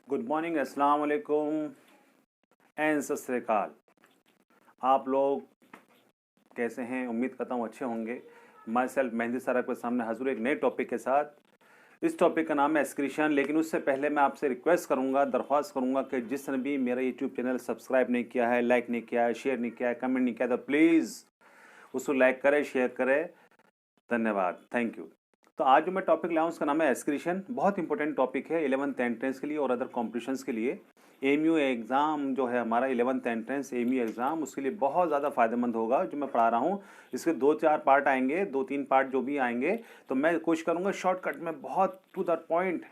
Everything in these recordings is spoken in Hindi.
गुड मॉर्निंग, अस्सलाम वालेकुम एंड सत श्री अकाल। आप लोग कैसे हैं? उम्मीद करता हूँ अच्छे होंगे। माई सेल्फ मेहंदी सर आपके सामने हाजिर एक नए टॉपिक के साथ। इस टॉपिक का नाम है एक्सक्रीशन। लेकिन उससे पहले मैं आपसे रिक्वेस्ट करूँगा, दरख्वास्त करूँगा कि जिसने भी मेरा यूट्यूब चैनल सब्सक्राइब नहीं किया है, लाइक नहीं किया है, शेयर नहीं किया है, कमेंट नहीं किया, तो प्लीज़ उसको लाइक करें, शेयर करें। धन्यवाद, थैंक यू। तो आज जो मैं टॉपिक लाया हूँ उसका नाम है एक्सक्रीशन। बहुत इंपॉर्टेंट टॉपिक है 11th एंट्रेंस के लिए और अदर कॉम्पिटिशन्स के लिए। एमयू एग्ज़ाम जो है हमारा 11th एंट्रेंस एमयू एग्ज़ाम, उसके लिए बहुत ज़्यादा फ़ायदेमंद होगा जो मैं पढ़ा रहा हूँ। इसके 2-4 पार्ट आएंगे, 2-3 पार्ट जो भी आएंगे, तो मैं कोशिश करूँगा शॉर्टकट में बहुत टू द पॉइंट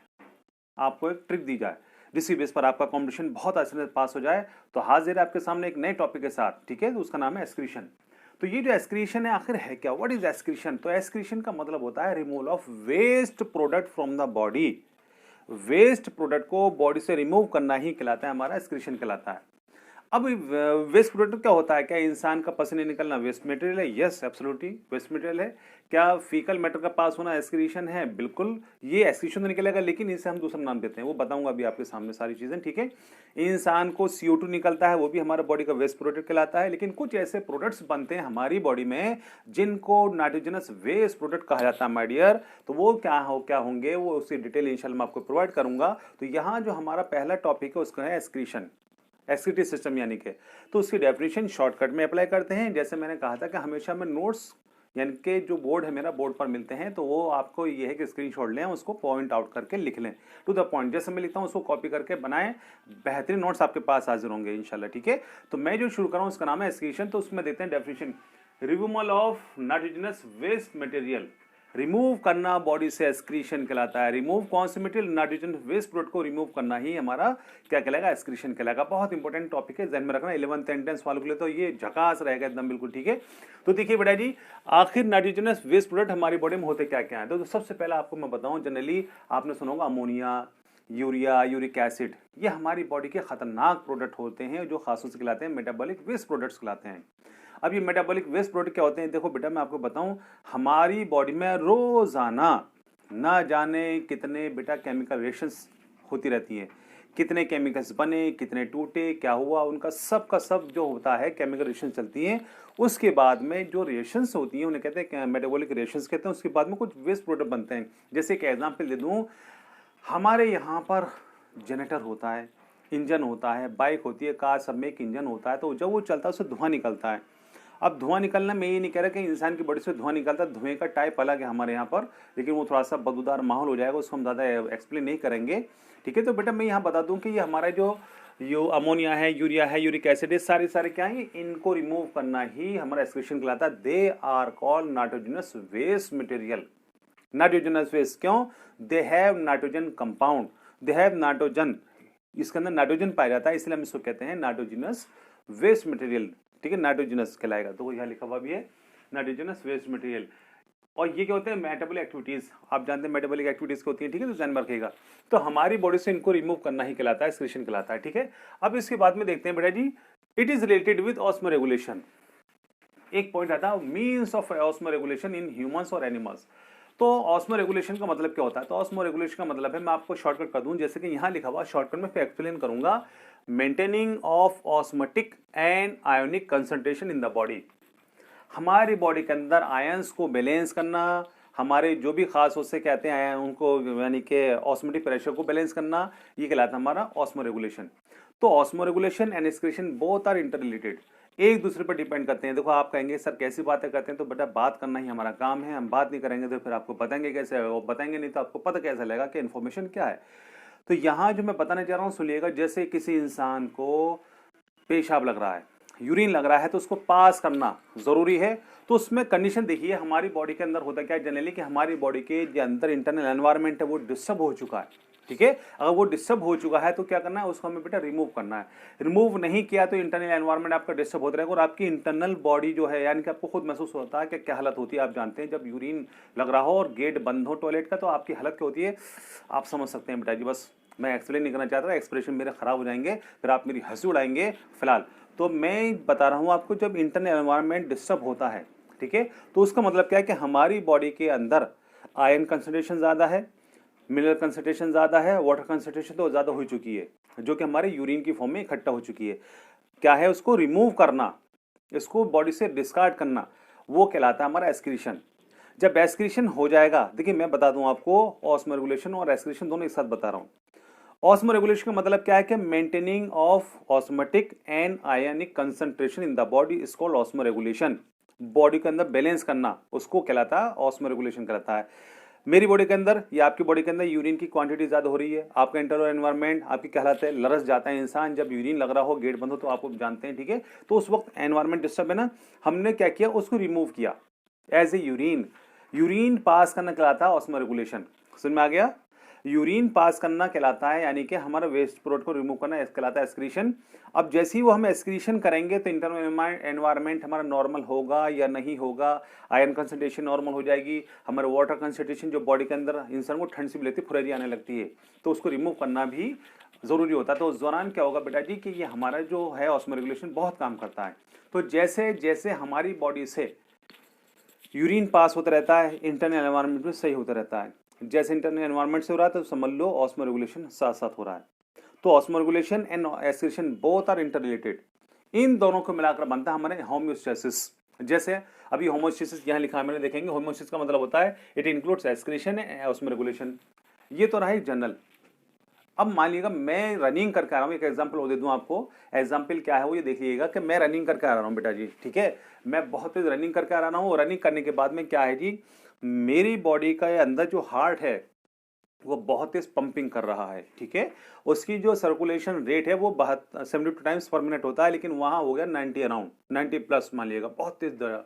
आपको एक ट्रिक दी जाए, जिसकी बेस पर आपका कॉम्पिटिशन बहुत अच्छे से पास हो जाए। तो हाजिर है आपके सामने एक नए टॉपिक के साथ, ठीक है। तो उसका नाम है एक्सक्रीशन। तो ये जो एक्सक्रीशन है आखिर है क्या? What is excretion? तो एक्सक्रीशन का मतलब होता है removal of waste product from the body. Waste product को बॉडी से रिमूव करना ही कहलाता है, हमारा एक्सक्रीशन कहलाता है। अब वेस्ट प्रोडक्ट क्या होता है? क्या इंसान का पसीने निकलना वेस्ट मटेरियल है? यस, एब्सोल्युटली वेस्ट मटेरियल है। क्या फीकल मैटर का पास होना एक्सक्रीशन है? बिल्कुल, ये एक्सक्रीशन तो निकलेगा, लेकिन इसे हम दूसरा नाम देते हैं, वो बताऊंगा अभी आपके सामने सारी चीजें, ठीक है। इंसान को CO2 निकलता है, वो भी हमारे बॉडी का वेस्ट प्रोडक्ट कहलाता है। लेकिन कुछ ऐसे प्रोडक्ट्स बनते हैं हमारी बॉडी में जिनको नाइट्रोजनस वेस्ट प्रोडक्ट कहा जाता है, माय डियर। तो वो क्या होंगे, वो उसकी डिटेल इंशाल्लाह मैं आपको प्रोवाइड करूंगा। तो यहाँ जो हमारा पहला टॉपिक है उसका है एक्सक्रीशन, एक्सक्रीटरी सिस्टम यानी कि। तो उसकी डेफिनेशन शॉर्टकट में अप्लाई करते हैं। जैसे मैंने कहा था कि हमेशा मैं नोट्स यानी कि जो बोर्ड है मेरा, बोर्ड पर मिलते हैं, तो वो आपको ये है कि स्क्रीनशॉट लें, उसको पॉइंट आउट करके लिख लें, टू द पॉइंट। जैसे मैं लिखता हूँ उसको कॉपी करके बनाएं, बेहतरीन नोट्स आपके पास हाजिर होंगे इंशाल्लाह, ठीक है। तो मैं जो शुरू कर रहा हूँ उसका नाम है एक्सक्रीशन। तो उसमें देते हैं definition, removal of nitrogenous waste material. Remove करना बॉडी से एक्सक्रीशन कहलाता है। रिमूव कौन से मटेरियल? नाइट्रोजन वेस्ट प्रोडक्ट को रिमूव करना ही हमारा क्या कहलाएगा? एक्सक्रीशन कहलाएगा। बहुत इंपॉर्टेंट टॉपिक है, ध्यान में रखना। 11th एंट्रेंस वालों के लिए तो ये झकास रहेगा एकदम, बिल्कुल ठीक है। तो देखिए बेटा जी, आखिर नाइट्रोजनस वेस्ट प्रोडक्ट हमारी बॉडी में होते क्या क्या है? तो सबसे पहले आपको मैं बताऊं, जनरली आपने सुना होगा अमोनिया, यूरिया, यूरिक एसिड, ये हमारी बॉडी के खतरनाक प्रोडक्ट होते हैं जो खासतौर से कहलाते हैं मेटाबॉलिक वेस्ट प्रोडक्ट्स कहलाते हैं। अब ये मेटाबॉलिक वेस्ट प्रोडक्ट क्या होते हैं? देखो बेटा, मैं आपको बताऊं, हमारी बॉडी में रोजाना ना जाने कितने बेटा केमिकल रिएक्शंस होती रहती हैं। कितने केमिकल्स बने, कितने टूटे, क्या हुआ, उनका सब का सब जो होता है, केमिकल रिएक्शन चलती हैं। उसके बाद में जो रिएक्शंस होती हैं उन्हें कहते हैं मेटाबॉलिक रिएक्शंस कहते हैं। उसके बाद में कुछ वेस्ट प्रोडक्ट बनते हैं। जैसे एक एग्जाम्पल दे दूं, हमारे यहाँ पर जनरेटर होता है, इंजन होता है, बाइक होती है, कार, सब में एक इंजन होता है। तो जब वो चलता है उससे धुआं निकलता है। अब धुआं निकलना, मैं ये नहीं कह रहा कि इंसान की बॉडी से धुआं निकलता है, धुएं का टाइप अलग है हमारे यहाँ पर, लेकिन वो थोड़ा सा बदबूदार माहौल हो जाएगा, उसको हम ज़्यादा एक्सप्लेन नहीं करेंगे, ठीक है। तो बेटा मैं यहाँ बता दूं कि ये हमारा जो अमोनिया है, यूरिया है, यूरिक एसिड है, सारे क्या है, इनको रिमूव करना ही हमारा एक्सक्रीशन कहलाता है। They are called nitrogenous waste material. Nitrogenous waste क्यों? They have nitrogen compound, they have nitrogen, इसके अंदर नाइट्रोजन पाया जाता है, इसलिए हम इसको कहते हैं नाइट्रोजनस वेस्ट मटेरियल, ठीक है। नाइट्रोजनस कहलाएगा, तो यहाँ लिखा हुआ भी है नाइट्रोजनस वेस्ट मटेरियल। और ये क्या होते हैं? Metabolic activities. आप जानते हैं मेटाबॉलिक एक्टिविटीज होती हैं, ठीक है, तो ध्यान में रखिएगा। तो हमारी बॉडी से इनको रिमूव करना ही कहलाता है, एक्सक्रीशन कहलाता है, ठीक है। अब इसके बाद में देखते हैं बेटा जी, it is related with osmoregulation. एक पॉइंट आता है means of osmoregulation in humans और एनिमल्स। तो ऑस्मो रेगुलेशन का मतलब क्या होता है? तो ऑस्मो रेगुलेशन का मतलब है, मैं आपको शॉर्टकट कर दूं, जैसे कि यहाँ लिखा हुआ, शॉर्टकट में फिर एक्सप्लेन करूंगा, maintaining of osmotic and ionic concentration in the body. हमारी बॉडी के अंदर आयंस को बैलेंस करना, हमारे जो भी खास उससे कहते हैं उनको, यानी कि ऑस्मोटिक प्रेशर को बैलेंस करना, ये कहलाता है हमारा ऑस्मो रेगुलेशन। तो osmoregulation and excretion both are interrelated, एक दूसरे पर डिपेंड करते हैं। देखो आप कहेंगे सर कैसी बातें करते हैं, तो बेटा बात करना ही हमारा काम है। हम बात नहीं करेंगे तो फिर आपको बताएंगे कैसे, और बताएंगे नहीं तो आपको पता कैसे लगेगा कि इन्फॉर्मेशन क्या है। तो यहाँ जो मैं बताना चाह रहा हूँ सुनिएगा, जैसे किसी इंसान को पेशाब लग रहा है, यूरिन लग रहा है, तो उसको पास करना जरूरी है। तो उसमें कंडीशन देखिए, हमारी बॉडी के अंदर होता क्या है जनरली, कि हमारी बॉडी के जो अंदर इंटरनल एनवायरनमेंट है वो डिस्टर्ब हो चुका है, ठीक है। अगर वो डिस्टर्ब हो चुका है तो क्या करना है, उसको हमें बेटा रिमूव करना है। रिमूव नहीं किया तो इंटरनल एनवायरनमेंट आपका डिस्टर्ब होता रहेगा और आपकी इंटरनल बॉडी जो है, यानी कि आपको खुद महसूस होता है कि क्या हालत होती है। आप जानते हैं जब यूरिन लग रहा हो और गेट बंद हो टॉयलेट का, तो आपकी हालत क्या होती है, आप समझ सकते हैं बेटा जी। बस मैं एक्सप्लेन नहीं करना चाहता, एक्सप्रेशन मेरे खराब हो जाएंगे, फिर आप मेरी हंसी उड़ाएंगे। फिलहाल तो मैं बता रहा हूँ आपको, जब इंटरनल एनवायरनमेंट डिस्टर्ब होता है, ठीक है, तो उसका मतलब क्या है कि हमारी बॉडी के अंदर आयरन कंसंट्रेशन ज़्यादा है, मिनरल कंसंट्रेशन ज़्यादा है, वाटर कंसंट्रेशन तो ज़्यादा हो चुकी है, जो कि हमारे यूरिन की फॉर्म में इकट्ठा हो चुकी है। क्या है, उसको रिमूव करना, इसको बॉडी से डिस्कार्ड करना, वो कहलाता है हमारा एस्क्रीशन। जब एस्क्रीशन हो जाएगा, देखिए मैं बता दूं आपको, ऑस्मोरेगुलेशन और एस्क्रीशन दोनों एक साथ बता रहा हूं। ऑस्मोरेगुलेशन का मतलब क्या है कि maintaining of osmotic and ionic concentration in the body is called osmoregulation. Body के अंदर बैलेंस करना, उसको कहलाता है ऑस्मोरेगुलेशन कहलाता है। मेरी बॉडी के अंदर या आपकी बॉडी के अंदर यूरिन की क्वांटिटी ज्यादा हो रही है, आपका इंटरनल एनवायरनमेंट आपकी कहलाते हैं, लरस जाता है इंसान जब यूरिन लग रहा हो, गेट बंद हो, तो आपको जानते हैं, ठीक है। तो उस वक्त एनवायरनमेंट डिस्टर्ब है ना, हमने क्या किया, उसको रिमूव किया as a urine. Urine pass करना कहलाता है ऑस्मोरेगुलेशन। समझ में आ गया? यूरिन पास करना कहलाता है, यानी कि हमारा वेस्ट प्रोडक्ट को रिमूव करना कहलाता है एक्सक्रीशन। अब जैसे ही वो हम एक्सक्रीशन करेंगे तो इंटरनल एनवायरनमेंट हमारा नॉर्मल होगा या नहीं होगा, आयरन कंसंट्रेशन नॉर्मल हो जाएगी, हमारे वाटर कंसंट्रेशन जो बॉडी के अंदर इंसान को ठंड से भी लेती है, फुरेरी आने लगती है, तो उसको रिमूव करना भी ज़रूरी होता है। तो उस दौरान क्या होगा बेटा जी कि ये हमारा जो है ऑस्मोरेगुलेशन बहुत काम करता है। तो जैसे जैसे हमारी बॉडी से यूरिन पास होता रहता है, इंटरनल एनवायरनमेंट भी सही होता रहता है। जैसे इंटरनल एनवायरनमेंट से हो रहा है तो समझ लो ऑस्मोरेगुलेशन साथ साथ हो रहा है। तो osmoregulation and excretion both are interrelated. इन दोनों को मिलाकर बनता है हमारे होम्योस्टेसिस। जैसे अभी होम्योस्टेसिस यहाँ लिखा है मैंने, देखेंगे होम्योस्टेसिस का मतलब होता है it includes excretion and osmoregulation. ये तो रहा ही जनरल। अब मान लीजिएगा मैं रनिंग करके आ रहा हूँ, एक एग्जांपल वो दे दूं आपको। एग्जांपल क्या है वो ये देखिएगा कि मैं रनिंग करके आ रहा हूँ बेटा जी, ठीक है, मैं बहुत तेज रनिंग करके आ रहा हूँ। रनिंग करने के बाद में क्या है जी, मेरी बॉडी का अंदर जो हार्ट है वो बहुत तेज पंपिंग कर रहा है, ठीक है। उसकी जो सर्कुलेशन रेट है वो 72 टाइम्स पर मिनट होता है, लेकिन वहां हो गया 90 अराउंड 90 प्लस मान लीजिएगा, बहुत तेज दौड़ा।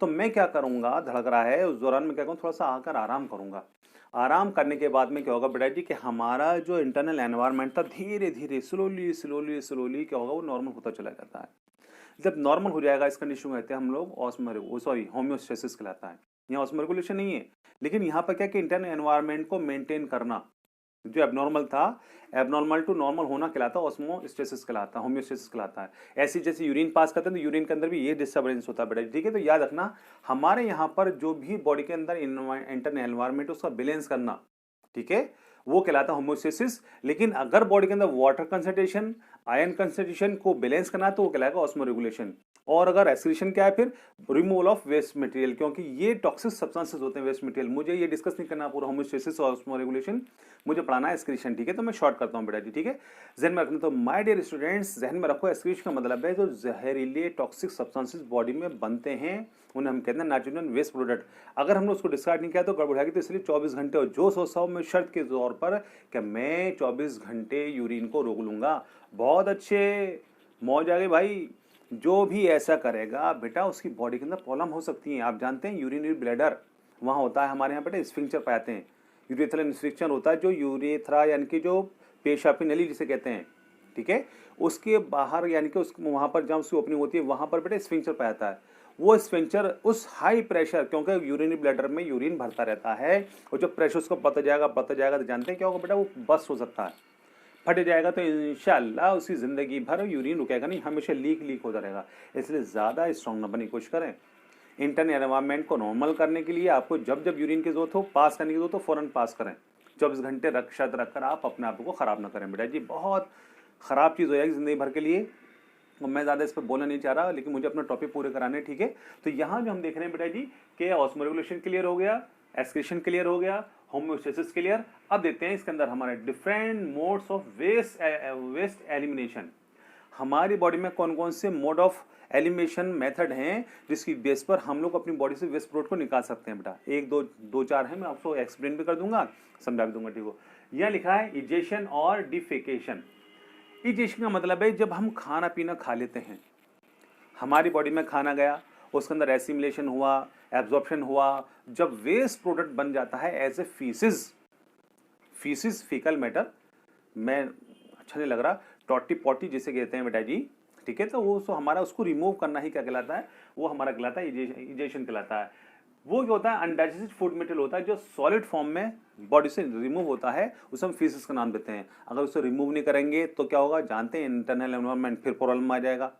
तो मैं क्या करूंगा, धड़क रहा है उस दौरान मैं क्या करूँ, थोड़ा सा आकर आराम करूंगा। आराम करने के बाद में क्या होगा बेटा जी कि हमारा जो इंटरनल एनवायरनमेंट था धीरे धीरे स्लोली स्लोली स्लोली क्या होगा, वो नॉर्मल होता चला जाता है। जब नॉर्मल हो जाएगा इस कंडीशन में कहते हैं हम लोग होम्योस्टेसिस कहलाता है। यहाँ ऑस्मोरेगुलेशन नहीं है, लेकिन यहाँ पर क्या कि इंटरनल एनवायरनमेंट को मेंटेन करना, जो एबनॉर्मल था एबनॉर्मल टू नॉर्मल होना कहलाता है ऑस्मोस्टेसिस कहलाता है, होम्योस्टेसिस कहलाता है। ऐसी जैसे यूरिन पास करते हैं तो यूरिन के अंदर भी ये डिस्टर्बेंस होता है बेटा, ठीक है। तो याद रखना हमारे यहाँ पर जो भी बॉडी के अंदर इंटरनल एनवायरनमेंट उसका बैलेंस करना, ठीक है, वो कहलाता है होम्योस्टेसिस। लेकिन अगर बॉडी के अंदर वाटर कंसंट्रेशन आयन कंसंट्रेशन को बैलेंस करना है तो वो कहलाएगा ऑस्मोरेगुलेशन। और अगर एक्सक्रीशन क्या है, फिर रिमूवल ऑफ वेस्ट मटेरियल, क्योंकि ये टॉक्सिक सब्सटेंसेस होते हैं वेस्ट मटेरियल। मुझे ये डिस्कस नहीं करना पूरा होम्योस्टेसिस और ऑस्मोरेगुलेशन, मुझे पढ़ाना है एक्सक्रीशन, ठीक है। तो मैं शॉर्ट करता हूँ बेटा जी, ठीक है, जहन में रखना। तो माय डियर स्टूडेंट्स जहन में रखो, एक्सक्रीशन का मतलब है जो जहरीले टॉक्सिक सब्सटेंसेस बॉडी में बनते हैं उन्हें हम कहते हैं नाइट्रोजन वेस्ट प्रोडक्ट। अगर हमने उसको डिस्कार्ड नहीं किया तो गड़बड़ होगी। तो इसलिए 24 घंटे, और जो सोचता हूँ मैं शर्त के तौर पर कि मैं 24 घंटे यूरिन को रोक लूंगा। बहुत अच्छे, मौज आ गई भाई। जो भी ऐसा करेगा बेटा उसकी बॉडी के अंदर प्रॉब्लम हो सकती है। आप जानते हैं यूरिनरी ब्लैडर वहाँ होता है हमारे यहाँ बेटा, स्फिंक्टर पाते हैं, यूरेथ्रल स्फिंक्टर होता है, जो यूरेथ्रा यानी कि जो पेशाब की नली जिसे कहते हैं, ठीक है, उसके बाहर यानी कि उस वहाँ पर जहाँ उसकी ओपनिंग होती है वहाँ पर बेटा स्फिंक्टर पाता है। वो स्फिंक्टर उस हाई प्रेशर, क्योंकि यूरिनरी ब्लैडर में यूरिन भरता रहता है, और जब प्रेशर उसको बढ़ता जाएगा तो जानते हैं क्या होगा बेटा, वो बस्ट हो सकता है, फट जाएगा। तो इंशाल्लाह उसकी ज़िंदगी भर यूरिन रुकेगा नहीं, हमेशा लीक होता रहेगा। इसलिए ज़्यादा स्ट्रॉन्ग न बनने की कोशिश करें। इंटरनल एनवायरनमेंट को नॉर्मल करने के लिए आपको जब जब यूरिन की जरूरत हो, पास करने की जरूरत हो, फ़ौरन पास करें। 24 घंटे शर्त रखकर आप अपने आप को ख़राब ना करें बेटा जी, बहुत ख़राब चीज़ हो जाएगी ज़िंदगी भर के लिए। और मैं ज़्यादा इस पर बोलना नहीं चाह रहा, लेकिन मुझे अपना टॉपिक पूरे कराने, ठीक है। तो यहाँ जो हम देख रहे हैं बेटा जी कि ऑस्मोरेगुलेशन क्लियर हो गया, एक्सक्रीशन क्लियर हो गया, होम्योस्टेसिस क्लियर। अब देखते हैं इसके अंदर हमारे different modes of waste elimination. हमारी बॉडी में कौन कौन से मोड ऑफ एलिमिनेशन मेथड हैं जिसकी बेस पर हम लोग अपनी बॉडी से वेस्ट प्रोडक्ट को निकाल सकते हैं बेटा। एक दो चार है, मैं आपको एक्सप्लेन भी कर दूंगा, समझा भी दूंगा, ठीक हो। यह लिखा है इजेशन और डिफेकेशन। इजेशन का मतलब है जब हम खाना पीना खा लेते हैं, हमारी बॉडी में खाना गया, उसके अंदर एसिमिलेशन हुआ, एब्जॉर्प्शन हुआ, जब वेस्ट प्रोडक्ट बन जाता है as a faeces faecal matter, मैं अच्छा नहीं लग रहा, टॉटी पॉटी जिसे कहते हैं बेटा जी, ठीक है। तो वो हमारा उसको रिमूव करना ही क्या कहलाता है, वो हमारा कहलाता है इजेशन कहलाता है। वो क्या होता है, अनडाइजेस्टेड फूड मटेरियल होता है जो सॉलिड फॉर्म में बॉडी से रिमूव होता है, उसे हम फीसिस का नाम देते हैं। अगर उसे रिमूव नहीं करेंगे तो क्या होगा, जानते हैं, इंटरनल एनवायरनमेंट फिर प्रॉब्लम आ जाएगा,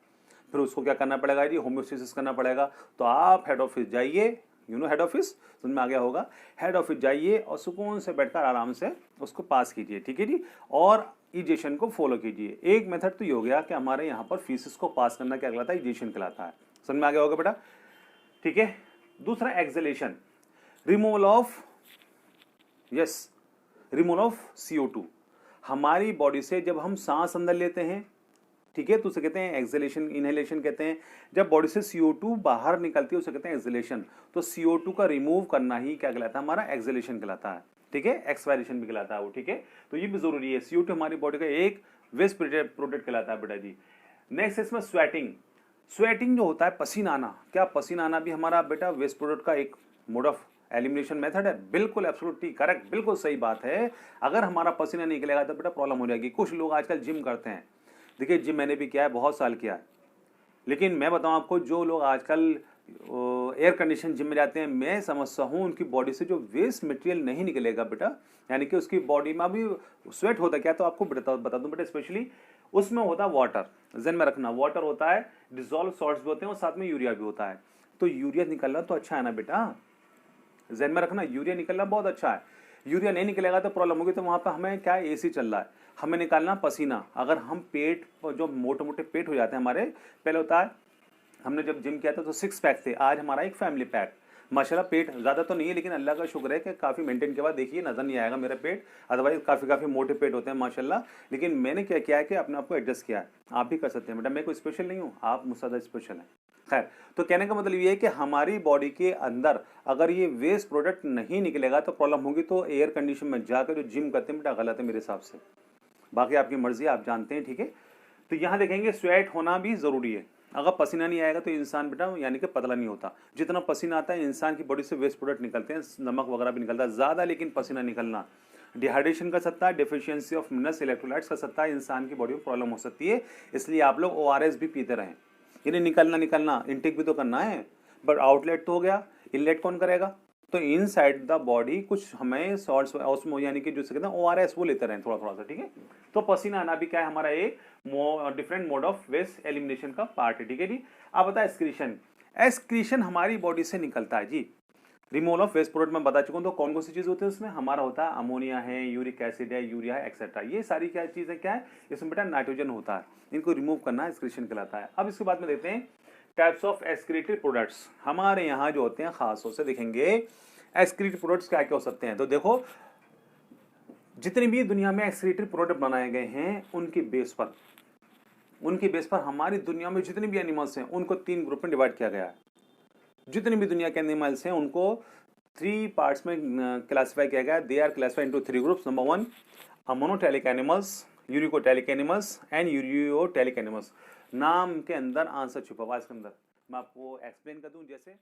फिर उसको क्या करना पड़ेगा जी, होम्योस्टेसिस करना पड़ेगा। तो आप हेड ऑफिस जाइए, यू नो हेड ऑफिस, समझ में आ गया होगा। हेड ऑफिस जाइए और सुकून से बैठकर आराम से उसको पास कीजिए, ठीक है जी, और इजेशन को फॉलो कीजिए। एक मेथड तो ये हो गया कि हमारे यहाँ पर फीसिस को पास करना क्या कहलाता है, इजेशन कहलाता है, समझ में आ गया होगा बेटा, ठीक है। दूसरा acceleration, removal of, yes, removal of CO2। हमारी बॉडी से जब हम सांस अंदर लेते हैं, ठीक है, तो उसे कहते हैं एक्सलेशन, इनहेलेशन कहते हैं। जब बॉडी से CO2 बाहर निकलती है उसे कहते हैं एक्सलेशन। तो CO2 का रिमूव करना ही क्या कहलाता है, हमारा एक्सलेशन कहलाता है, ठीक है, एक्सपायरेशन भी कहलाता है वो, ठीक है। तो ये भी जरूरी है, CO2 हमारी बॉडी का एक वेस्ट प्रोडक्ट कहलाता है बेटा जी। नेक्स्ट इसमें स्वेटिंग। स्वेटिंग जो होता है, पसीना आना, क्या पसीना आना भी हमारा बेटा वेस्ट प्रोडक्ट का एक मोड ऑफ एलिमिनेशन मेथड है? बिल्कुल एब्सोल्युटली करेक्ट, बिल्कुल सही बात है। अगर हमारा पसीना निकलेगा तो बेटा प्रॉब्लम हो जाएगी। कुछ लोग आजकल जिम करते हैं, देखिए जिम मैंने भी किया है, बहुत साल किया है, लेकिन मैं बताऊं आपको, जो लोग आजकल एयर कंडीशन जिम में जाते हैं, मैं समझता हूं उनकी बॉडी से जो वेस्ट मटेरियल नहीं निकलेगा बेटा, यानी कि उसकी बॉडी में अभी स्वेट होता है क्या, तो आपको बता दूं बेटा, स्पेशली उसमें होता है वाटर, जहन में रखना, वाटर होता है, डिजोल्व सॉल्ट्स भी होते हैं और साथ में यूरिया भी होता है। तो यूरिया निकलना तो अच्छा है ना बेटा, जहन में रखना, यूरिया निकलना बहुत अच्छा है। यूरिया नहीं निकलेगा तो प्रॉब्लम होगी। तो वहां पर हमें क्या AC चल रहा है, हमें निकालना पसीना। अगर हम पेट, जो मोटे मोटे पेट हो जाते हैं हमारे, पहले होता है, हमने जब जिम किया था तो 6 पैक थे, आज हमारा एक फैमिली पैक। माशाल्लाह पेट ज़्यादा तो नहीं है, लेकिन अल्लाह का शुक्र है कि काफ़ी मेंटेन के बाद देखिए नज़र नहीं आएगा मेरा पेट, अदरवाइज काफ़ी मोटे पेट होते हैं माशाल्लाह। लेकिन मैंने क्या किया है कि अपने आप को एडजस्ट किया है। आप भी कर सकते हैं बेटा, मैं कोई स्पेशल नहीं हूँ, आप मुझसे ज़्यादा स्पेशल हैं। खैर, तो कहने का मतलब ये है कि हमारी बॉडी के अंदर अगर ये वेस्ट प्रोडक्ट नहीं निकलेगा तो प्रॉब्लम होगी। तो एयर कंडीशन में जाकर जो जिम करते हैं बेटा, गलत है मेरे हिसाब से, बाकी आपकी मर्जी, आप जानते हैं, ठीक है। तो यहाँ देखेंगे स्वेट होना भी ज़रूरी है। अगर पसीना नहीं आएगा तो इंसान बेटा यानी कि पतला नहीं होता। जितना पसीना आता है इंसान की बॉडी से वेस्ट प्रोडक्ट निकलते हैं, नमक वगैरह भी निकलता है ज़्यादा, लेकिन पसीना निकलना डिहाइड्रेशन का सकता है, डेफिशिएंसी ऑफ मिनरल्स इलेक्ट्रोलाइट्स का सकता है, इंसान की बॉडी में प्रॉब्लम हो सकती है। इसलिए आप लोग ORS भी पीते रहें, यानी निकलना इनटेक भी तो करना है, बट आउटलेट तो हो गया, इनलेट कौन करेगा? तो इनसाइड द बॉडी कुछ हमें सॉल्ट्स ऑस्मो यानी कि जो कहते हैं ORS वो लेते रहें थोड़ा सा, ठीक है। तो पसीना आना भी क्या है, हमारा एक different mode of waste elimination का पार्ट है, ठीक है जी। अब बता एक्सक्रीशन। एक्सक्रीशन हमारी बॉडी से निकलता है जी, रिमूवल ऑफ वेस्ट प्रोडक्ट में बता चुका हूं। तो कौन कौन सी चीज होती है उसमें, हमारा होता है अमोनिया है, यूरिक एसिड है, यूरिया है, एक्सेट्रा। ये सारी क्या चीजें क्या है, इसमें बेटा नाइट्रोजन होता है, इनको रिमूव करना एक्सक्रीशन कहलाता है। अब इसके बाद में देखते हैं टाइप्स ऑफ एक्सक्रीटरी प्रोडक्ट्स। हमारे यहाँ जो होते हैं खास तौर से देखेंगे एक्सक्रीटरी प्रोडक्ट्स क्या क्या हो सकते हैं। तो देखो, जितने भी दुनिया में एक्सक्रीटरी प्रोडक्ट बनाए गए हैं उनके बेस पर हमारी दुनिया में जितने भी एनिमल्स हैं उनको 3 ग्रुप में डिवाइड किया गया है। जितने भी दुनिया के एनिमल्स हैं उनको 3 पार्ट्स में क्लासिफाई किया गया। They are classified into 3 groups. Number 1 ammonotelic animals, uricotelic animals and ureotelic animals. नाम के अंदर आंसर छुपा हुआ है, इसके अंदर मैं आपको एक्सप्लेन कर दूं। जैसे